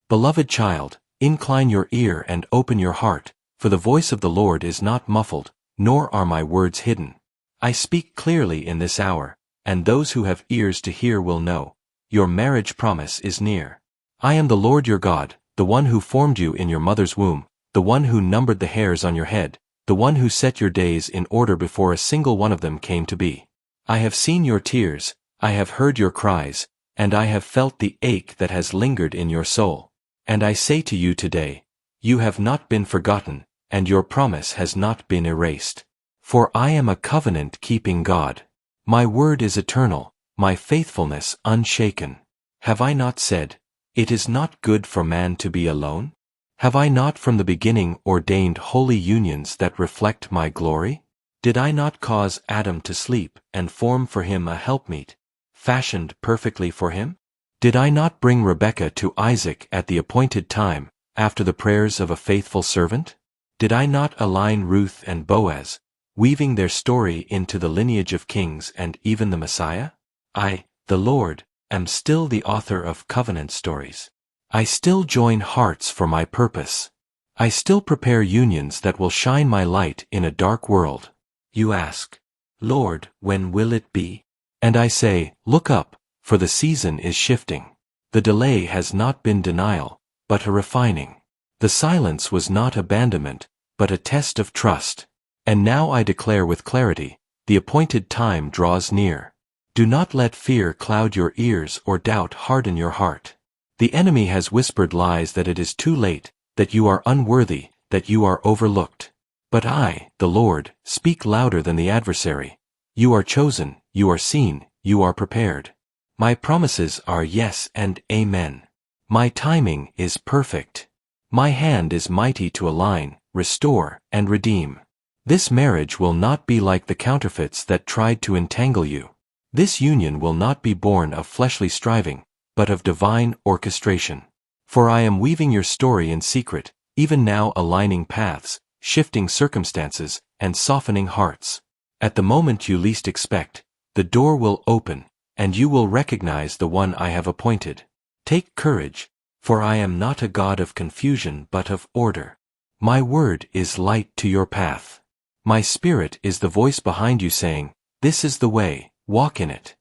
Beloved child, incline your ear and open your heart, for the voice of the Lord is not muffled, nor are my words hidden. I speak clearly in this hour, and those who have ears to hear will know. Your marriage promise is near. I am the Lord your God, the one who formed you in your mother's womb, the one who numbered the hairs on your head, the one who set your days in order before a single one of them came to be. I have seen your tears, I have heard your cries, and I have felt the ache that has lingered in your soul. And I say to you today, you have not been forgotten, and your promise has not been erased. For I am a covenant-keeping God. My word is eternal, my faithfulness unshaken. Have I not said, it is not good for man to be alone? Have I not from the beginning ordained holy unions that reflect my glory? Did I not cause Adam to sleep and form for him a helpmeet, fashioned perfectly for him? Did I not bring Rebekah to Isaac at the appointed time, after the prayers of a faithful servant? Did I not align Ruth and Boaz, weaving their story into the lineage of kings and even the Messiah? I, the Lord, am still the author of covenant stories. I still join hearts for my purpose. I still prepare unions that will shine my light in a dark world. You ask, Lord, when will it be? And I say, look up, for the season is shifting. The delay has not been denial, but a refining. The silence was not abandonment, but a test of trust. And now I declare with clarity, the appointed time draws near. Do not let fear cloud your ears or doubt harden your heart. The enemy has whispered lies that it is too late, that you are unworthy, that you are overlooked. But I, the Lord, speak louder than the adversary. You are chosen, you are seen, you are prepared. My promises are yes and amen. My timing is perfect. My hand is mighty to align, restore, and redeem. This marriage will not be like the counterfeits that tried to entangle you. This union will not be born of fleshly striving, but of divine orchestration. For I am weaving your story in secret, even now aligning paths, shifting circumstances, and softening hearts. At the moment you least expect, the door will open, and you will recognize the one I have appointed. Take courage, for I am not a God of confusion but of order. My word is light to your path. My spirit is the voice behind you saying, this is the way, walk in it.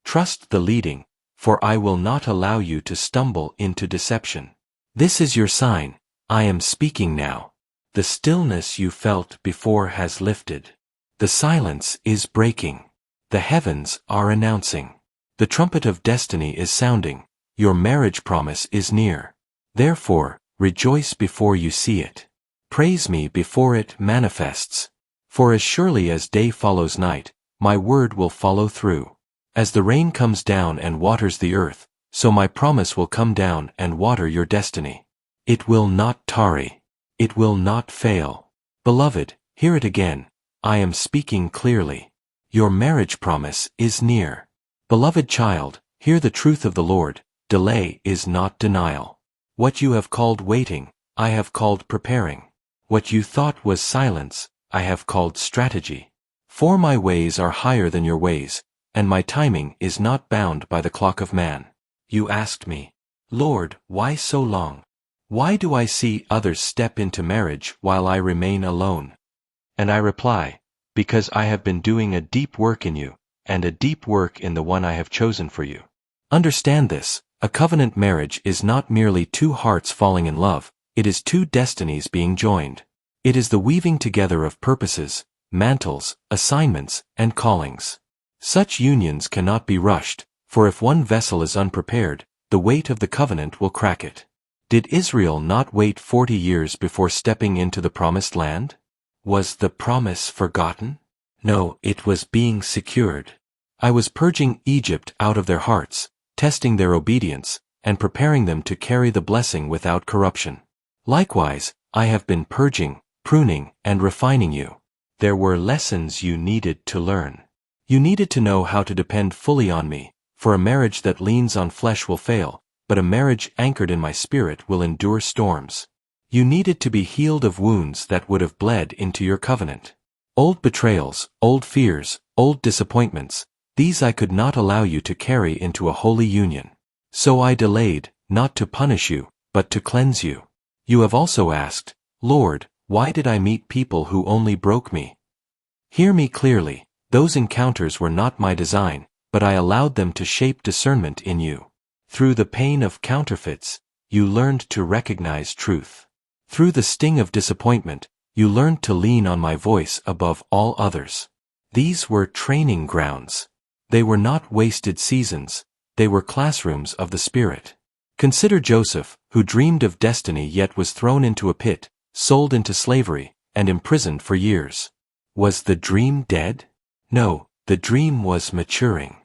Trust the leading, for I will not allow you to stumble into deception. This is your sign, I am speaking now. The stillness you felt before has lifted. The silence is breaking. The heavens are announcing. The trumpet of destiny is sounding. Your marriage promise is near. Therefore, rejoice before you see it. Praise me before it manifests. For as surely as day follows night, my word will follow through. As the rain comes down and waters the earth, so my promise will come down and water your destiny. It will not tarry. It will not fail. Beloved, hear it again. I am speaking clearly. Your marriage promise is near. Beloved child, hear the truth of the Lord. Delay is not denial. What you have called waiting, I have called preparing. What you thought was silence, I have called strategy. For my ways are higher than your ways, and my timing is not bound by the clock of man. You asked me, Lord, why so long? Why do I see others step into marriage while I remain alone? And I reply, because I have been doing a deep work in you, and a deep work in the one I have chosen for you. Understand this, a covenant marriage is not merely two hearts falling in love, it is two destinies being joined. It is the weaving together of purposes, mantles, assignments, and callings. Such unions cannot be rushed, for if one vessel is unprepared, the weight of the covenant will crack it. Did Israel not wait 40 years before stepping into the promised land? Was the promise forgotten? No, it was being secured. I was purging Egypt out of their hearts, testing their obedience, and preparing them to carry the blessing without corruption. Likewise, I have been purging, pruning, and refining you. There were lessons you needed to learn. You needed to know how to depend fully on me, for a marriage that leans on flesh will fail, but a marriage anchored in my spirit will endure storms. You needed to be healed of wounds that would have bled into your covenant. Old betrayals, old fears, old disappointments, these I could not allow you to carry into a holy union. So I delayed, not to punish you, but to cleanse you. You have also asked, Lord, why did I meet people who only broke me? Hear me clearly, those encounters were not my design, but I allowed them to shape discernment in you. Through the pain of counterfeits, you learned to recognize truth. Through the sting of disappointment, you learned to lean on my voice above all others. These were training grounds. They were not wasted seasons, they were classrooms of the Spirit. Consider Joseph, who dreamed of destiny yet was thrown into a pit, sold into slavery, and imprisoned for years. Was the dream dead? No, the dream was maturing.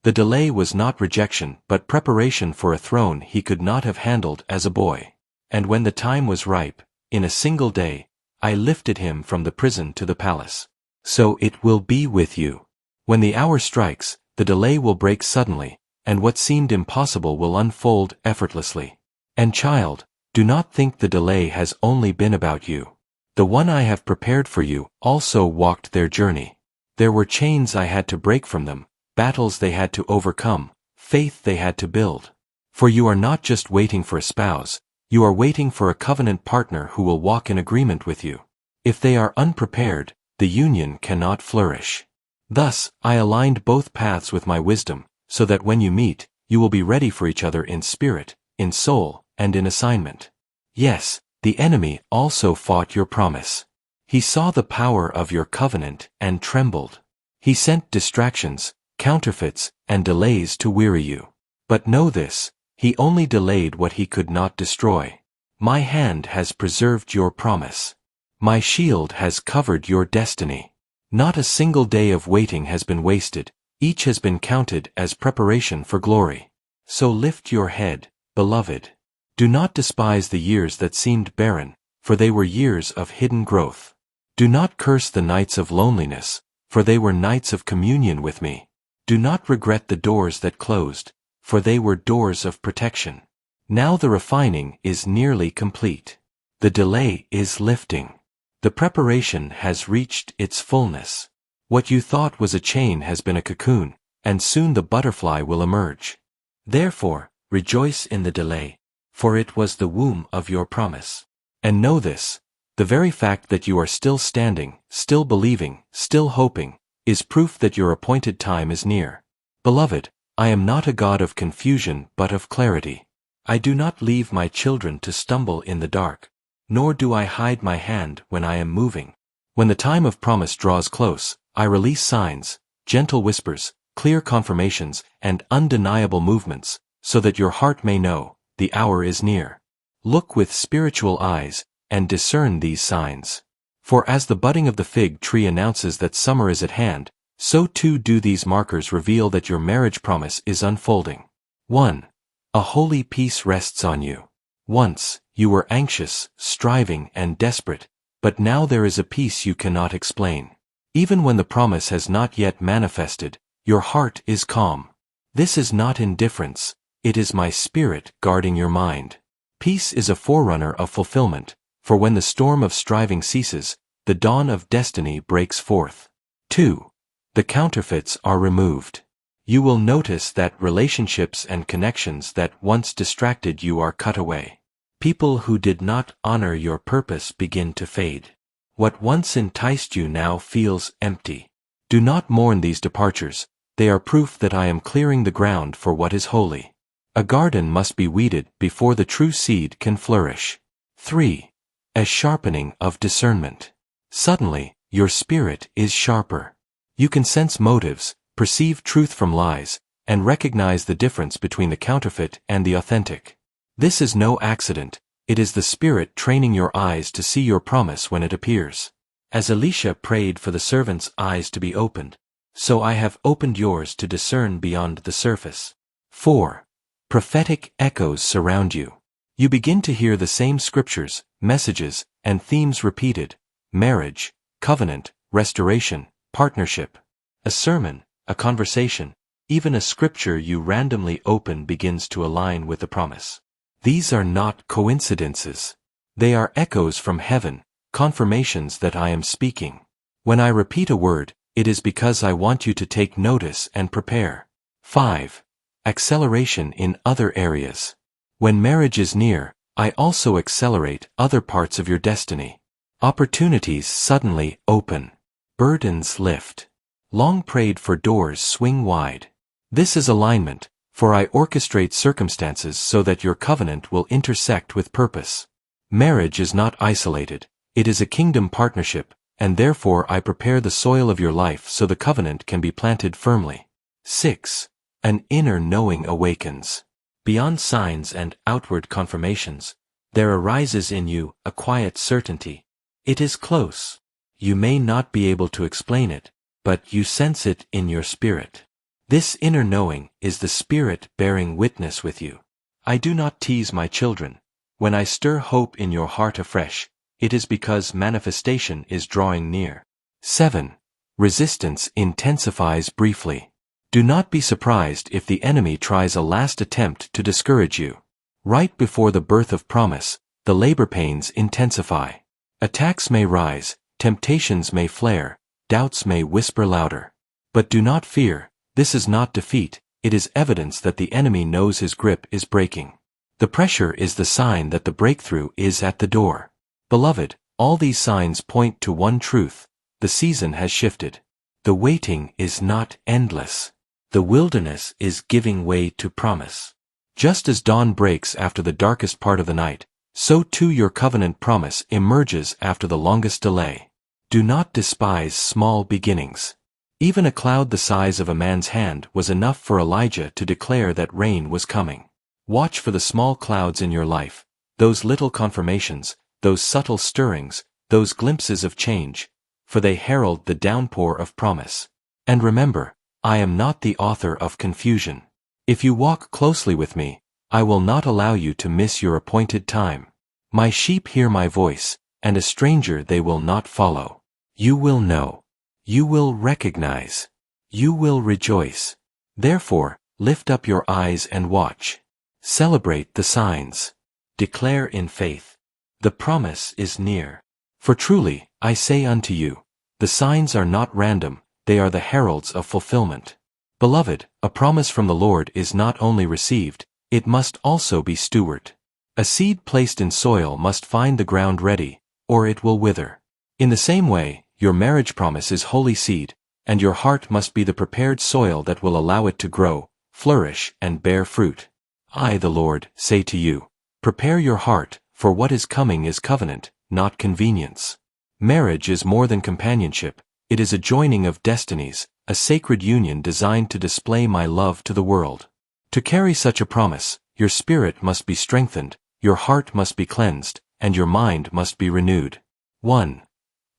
The delay was not rejection but preparation for a throne he could not have handled as a boy. And when the time was ripe, in a single day, I lifted him from the prison to the palace. So it will be with you. When the hour strikes, the delay will break suddenly, and what seemed impossible will unfold effortlessly. And child, do not think the delay has only been about you. The one I have prepared for you also walked their journey. There were chains I had to break from them, battles they had to overcome, faith they had to build. For you are not just waiting for a spouse, you are waiting for a covenant partner who will walk in agreement with you. If they are unprepared, the union cannot flourish. Thus, I aligned both paths with my wisdom, so that when you meet, you will be ready for each other in spirit, in soul, and in assignment. Yes, the enemy also fought your promise. He saw the power of your covenant and trembled. He sent distractions, counterfeits, and delays to weary you. But know this, he only delayed what he could not destroy. My hand has preserved your promise. My shield has covered your destiny. Not a single day of waiting has been wasted, each has been counted as preparation for glory. So lift your head, beloved. Do not despise the years that seemed barren, for they were years of hidden growth. Do not curse the nights of loneliness, for they were nights of communion with me. Do not regret the doors that closed, for they were doors of protection. Now the refining is nearly complete. The delay is lifting. The preparation has reached its fullness. What you thought was a chain has been a cocoon, and soon the butterfly will emerge. Therefore, rejoice in the delay, for it was the womb of your promise. And know this, the very fact that you are still standing, still believing, still hoping, is proof that your appointed time is near. Beloved, I am not a God of confusion but of clarity. I do not leave my children to stumble in the dark, nor do I hide my hand when I am moving. When the time of promise draws close, I release signs, gentle whispers, clear confirmations, and undeniable movements, so that your heart may know, the hour is near. Look with spiritual eyes, and discern these signs. For as the budding of the fig tree announces that summer is at hand, so too do these markers reveal that your marriage promise is unfolding. 1. A holy peace rests on you. Once, you were anxious, striving, and desperate, but now there is a peace you cannot explain. Even when the promise has not yet manifested, your heart is calm. This is not indifference, it is my spirit guarding your mind. Peace is a forerunner of fulfillment, for when the storm of striving ceases, the dawn of destiny breaks forth. 2. The counterfeits are removed. You will notice that relationships and connections that once distracted you are cut away. People who did not honor your purpose begin to fade. What once enticed you now feels empty. Do not mourn these departures, they are proof that I am clearing the ground for what is holy. A garden must be weeded before the true seed can flourish. 3. A sharpening of discernment. Suddenly, your spirit is sharper. You can sense motives, perceive truth from lies, and recognize the difference between the counterfeit and the authentic. This is no accident, it is the Spirit training your eyes to see your promise when it appears. As Elisha prayed for the servant's eyes to be opened, so I have opened yours to discern beyond the surface. 4. Prophetic echoes surround you. You begin to hear the same scriptures, messages, and themes repeated: marriage, covenant, restoration, partnership. A sermon, a conversation, even a scripture you randomly open begins to align with the promise. These are not coincidences. They are echoes from heaven, confirmations that I am speaking. When I repeat a word, it is because I want you to take notice and prepare. 5. Acceleration in other areas. When marriage is near, I also accelerate other parts of your destiny. Opportunities suddenly open. Burdens lift. Long prayed for doors swing wide. This is alignment, for I orchestrate circumstances so that your covenant will intersect with purpose. Marriage is not isolated, it is a kingdom partnership, and therefore I prepare the soil of your life so the covenant can be planted firmly. 6. An inner knowing awakens. Beyond signs and outward confirmations, there arises in you a quiet certainty. It is close. You may not be able to explain it, but you sense it in your spirit. This inner knowing is the Spirit bearing witness with you. I do not tease my children. When I stir hope in your heart afresh, it is because manifestation is drawing near. 7. Resistance intensifies briefly. Do not be surprised if the enemy tries a last attempt to discourage you. Right before the birth of promise, the labor pains intensify. Attacks may rise, temptations may flare, doubts may whisper louder. But do not fear, this is not defeat, it is evidence that the enemy knows his grip is breaking. The pressure is the sign that the breakthrough is at the door. Beloved, all these signs point to one truth: the season has shifted. The waiting is not endless. The wilderness is giving way to promise. Just as dawn breaks after the darkest part of the night, so too your covenant promise emerges after the longest delay. Do not despise small beginnings. Even a cloud the size of a man's hand was enough for Elijah to declare that rain was coming. Watch for the small clouds in your life, those little confirmations, those subtle stirrings, those glimpses of change, for they herald the downpour of promise. And remember, I am not the author of confusion. If you walk closely with me, I will not allow you to miss your appointed time. My sheep hear my voice, and a stranger they will not follow. You will know. You will recognize. You will rejoice. Therefore, lift up your eyes and watch. Celebrate the signs. Declare in faith. The promise is near. For truly, I say unto you, the signs are not random, they are the heralds of fulfillment. Beloved, a promise from the Lord is not only received, it must also be stewarded. A seed placed in soil must find the ground ready, or it will wither. In the same way, your marriage promise is holy seed, and your heart must be the prepared soil that will allow it to grow, flourish, and bear fruit. I, the Lord, say to you, prepare your heart, for what is coming is covenant, not convenience. Marriage is more than companionship, it is a joining of destinies, a sacred union designed to display my love to the world. To carry such a promise, your spirit must be strengthened, your heart must be cleansed, and your mind must be renewed. 1.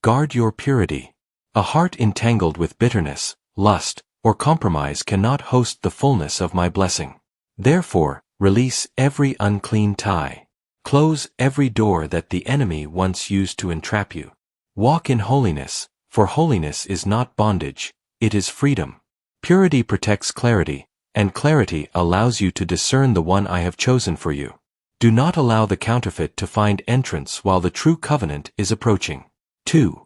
Guard your purity. A heart entangled with bitterness, lust, or compromise cannot host the fullness of my blessing. Therefore, release every unclean tie. Close every door that the enemy once used to entrap you. Walk in holiness, for holiness is not bondage, it is freedom. Purity protects clarity, and clarity allows you to discern the one I have chosen for you. Do not allow the counterfeit to find entrance while the true covenant is approaching. 2.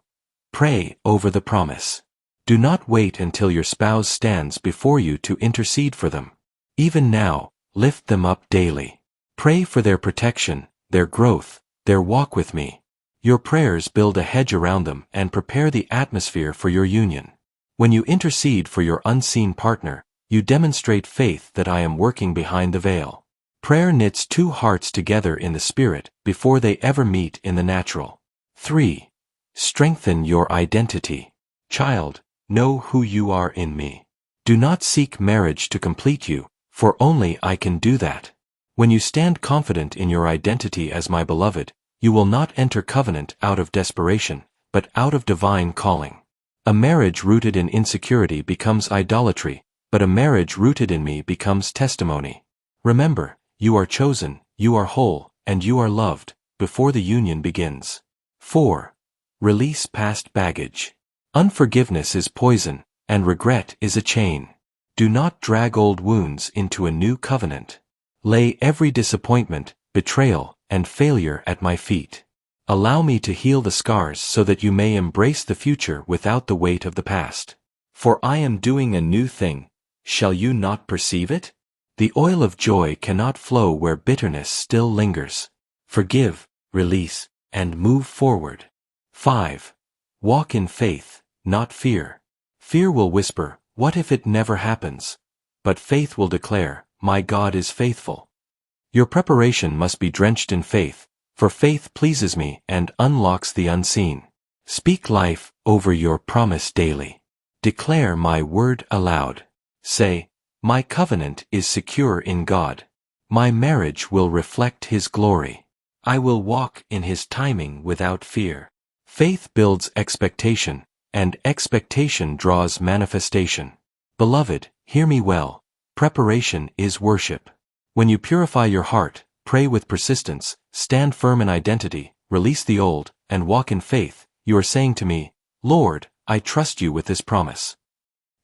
Pray over the promise. Do not wait until your spouse stands before you to intercede for them. Even now, lift them up daily. Pray for their protection, their growth, their walk with me. Your prayers build a hedge around them and prepare the atmosphere for your union. When you intercede for your unseen partner, you demonstrate faith that I am working behind the veil. Prayer knits two hearts together in the spirit before they ever meet in the natural. 3. Strengthen your identity. Child, know who you are in me. Do not seek marriage to complete you, for only I can do that. When you stand confident in your identity as my beloved, you will not enter covenant out of desperation, but out of divine calling. A marriage rooted in insecurity becomes idolatry, but a marriage rooted in me becomes testimony. Remember, you are chosen, you are whole, and you are loved, before the union begins. 4. Release past baggage. Unforgiveness is poison, and regret is a chain. Do not drag old wounds into a new covenant. Lay every disappointment, betrayal, and failure at my feet. Allow me to heal the scars so that you may embrace the future without the weight of the past. For I am doing a new thing. Shall you not perceive it? The oil of joy cannot flow where bitterness still lingers. Forgive, release, and move forward. 5. Walk in faith, not fear. Fear will whisper, "What if it never happens?" But faith will declare, "My God is faithful." Your preparation must be drenched in faith, for faith pleases me and unlocks the unseen. Speak life over your promise daily. Declare my word aloud. Say, "My covenant is secure in God. My marriage will reflect His glory. I will walk in His timing without fear." Faith builds expectation, and expectation draws manifestation. Beloved, hear me well. Preparation is worship. When you purify your heart, pray with persistence, stand firm in identity, release the old, and walk in faith, you are saying to me, "Lord, I trust you with this promise.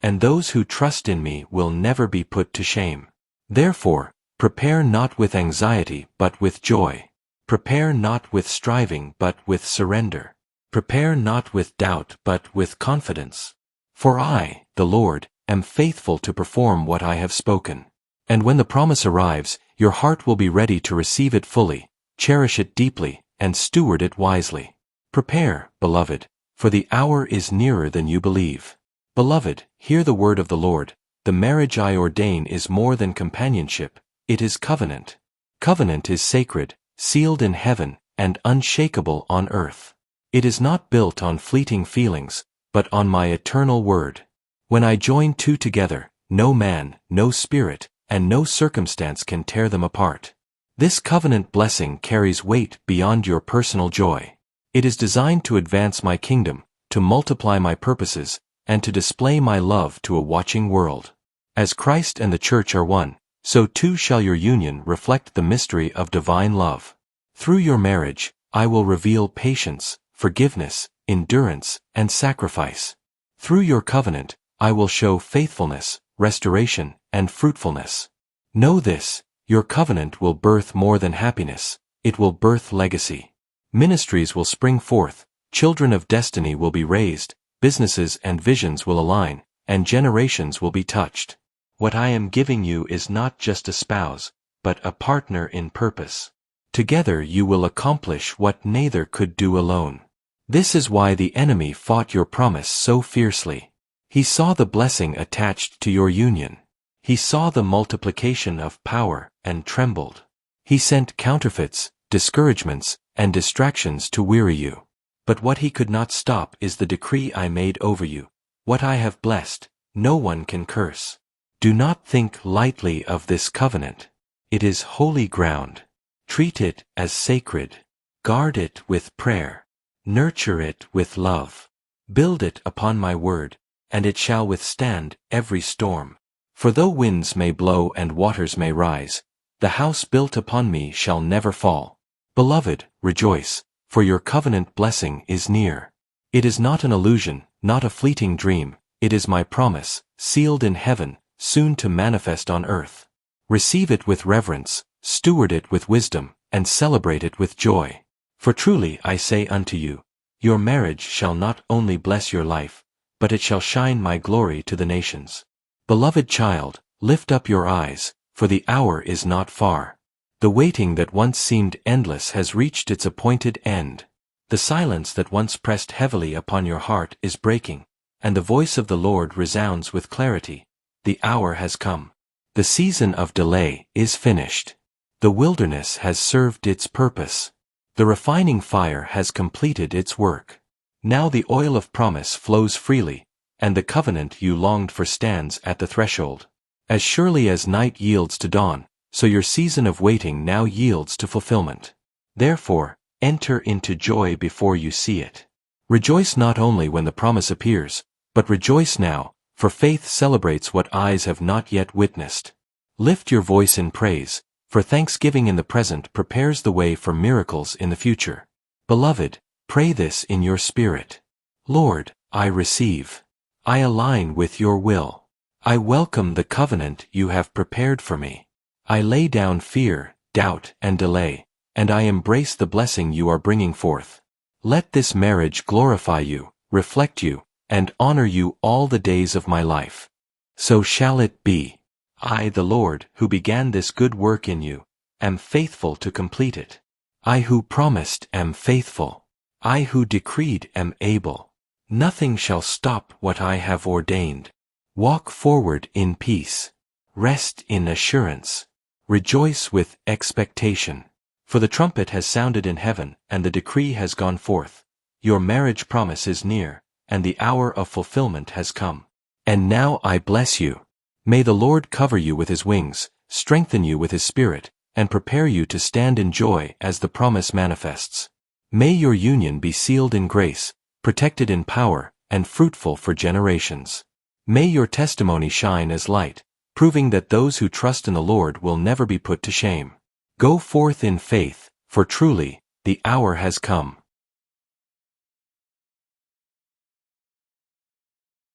And those who trust in me will never be put to shame." Therefore, prepare not with anxiety but with joy. Prepare not with striving but with surrender. Prepare not with doubt but with confidence. For I, the Lord, am faithful to perform what I have spoken. And when the promise arrives, your heart will be ready to receive it fully, cherish it deeply, and steward it wisely. Prepare, beloved, for the hour is nearer than you believe. Beloved, hear the word of the Lord. The marriage I ordain is more than companionship, it is covenant. Covenant is sacred, sealed in heaven, and unshakable on earth. It is not built on fleeting feelings, but on my eternal word. When I join two together, no man, no spirit, and no circumstance can tear them apart. This covenant blessing carries weight beyond your personal joy. It is designed to advance my kingdom, to multiply my purposes, and to display my love to a watching world. As Christ and the Church are one, so too shall your union reflect the mystery of divine love. Through your marriage, I will reveal patience, forgiveness, endurance, and sacrifice. Through your covenant, I will show faithfulness, restoration, and fruitfulness. Know this, your covenant will birth more than happiness, it will birth legacy. Ministries will spring forth, children of destiny will be raised, businesses and visions will align, and generations will be touched. What I am giving you is not just a spouse, but a partner in purpose. Together you will accomplish what neither could do alone. This is why the enemy fought your promise so fiercely. He saw the blessing attached to your union. He saw the multiplication of power and trembled. He sent counterfeits, discouragements, and distractions to weary you. But what he could not stop is the decree I made over you. What I have blessed, no one can curse. Do not think lightly of this covenant. It is holy ground. Treat it as sacred. Guard it with prayer. Nurture it with love. Build it upon my word, and it shall withstand every storm. For though winds may blow and waters may rise, the house built upon me shall never fall. Beloved, rejoice, for your covenant blessing is near. It is not an illusion, not a fleeting dream, it is my promise, sealed in heaven, soon to manifest on earth. Receive it with reverence, steward it with wisdom, and celebrate it with joy. For truly I say unto you, your marriage shall not only bless your life, but it shall shine my glory to the nations. Beloved child, lift up your eyes, for the hour is not far. The waiting that once seemed endless has reached its appointed end. The silence that once pressed heavily upon your heart is breaking, and the voice of the Lord resounds with clarity. The hour has come. The season of delay is finished. The wilderness has served its purpose. The refining fire has completed its work. Now the oil of promise flows freely, and the covenant you longed for stands at the threshold. As surely as night yields to dawn, so your season of waiting now yields to fulfillment. Therefore, enter into joy before you see it. Rejoice not only when the promise appears, but rejoice now, for faith celebrates what eyes have not yet witnessed. Lift your voice in praise, for thanksgiving in the present prepares the way for miracles in the future. Beloved, pray this in your spirit. Lord, I receive. I align with your will. I welcome the covenant you have prepared for me. I lay down fear, doubt, and delay, and I embrace the blessing you are bringing forth. Let this marriage glorify you, reflect you, and honor you all the days of my life. So shall it be. I, the Lord, who began this good work in you, am faithful to complete it. I who promised am faithful. I who decreed am able. Nothing shall stop what I have ordained. Walk forward in peace. Rest in assurance. Rejoice with expectation. For the trumpet has sounded in heaven, and the decree has gone forth. Your marriage promise is near, and the hour of fulfillment has come. And now I bless you. May the Lord cover you with his wings, strengthen you with his spirit, and prepare you to stand in joy as the promise manifests. May your union be sealed in grace, protected in power, and fruitful for generations. May your testimony shine as light, proving that those who trust in the Lord will never be put to shame. Go forth in faith, for truly, the hour has come.